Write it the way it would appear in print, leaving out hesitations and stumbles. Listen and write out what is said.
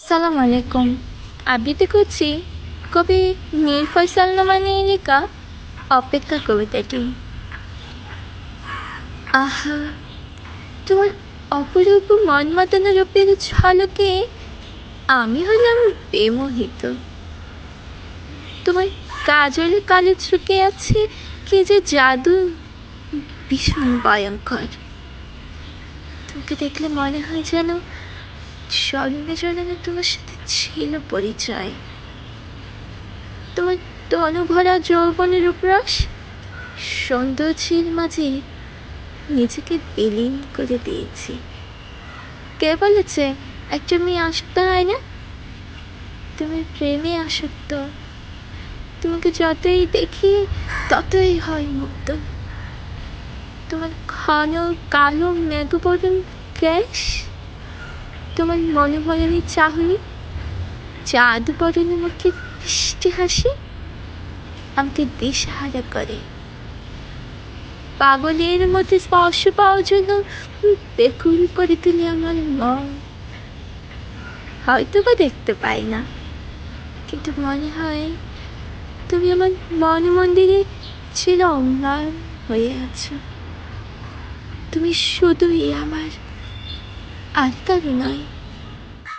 সালাম আলাইকুম। আবৃত্তি করছি কবি মীর ফয়সাল নোমানীর লেখা অপেক্ষা কবিতাটি। আহা, তোমার অপরূপ মন মাতানো রূপের ঝলকে আমি হলাম বেমোহিত। তোমার কাজলে কালো চোখে আছে কি যে জাদু, ভীষণ ভয়ঙ্কর। তোমাকে দেখলে মনে হয় যেন জন্মে জন্মে তোমার সাথে ছিল পরিচয়। তোমার তনুভরা যৌবনের উপরস সৌন্দর্যের মাঝে নিজেকে বিলীন করে দিয়েছি। কে বলেছে একটা মেয়ে আসক্ত হয় না? তুমি প্রেমে আসক্ত। তোমাকে যতই দেখি ততই হয় মুগ্ধ। তোমার ঘন কালো মেঘবরণ কেশ, তোমার মনোবরণী চাহনি, চাঁদ বরণের মুখে মিষ্টি হাসি আমাকে দিশাহারা করে। পাগলের মধ্যে স্পর্শ পাওয়ার জন্য বেকুল করে তুলে আমার মন। হয়তো বা দেখতে পাই না, কিন্তু মনে হয় তুমি আমার মন মন্দিরে চির অম্লান হয়ে আছো। তুমি শুধুই আমার, আর কারো নয়।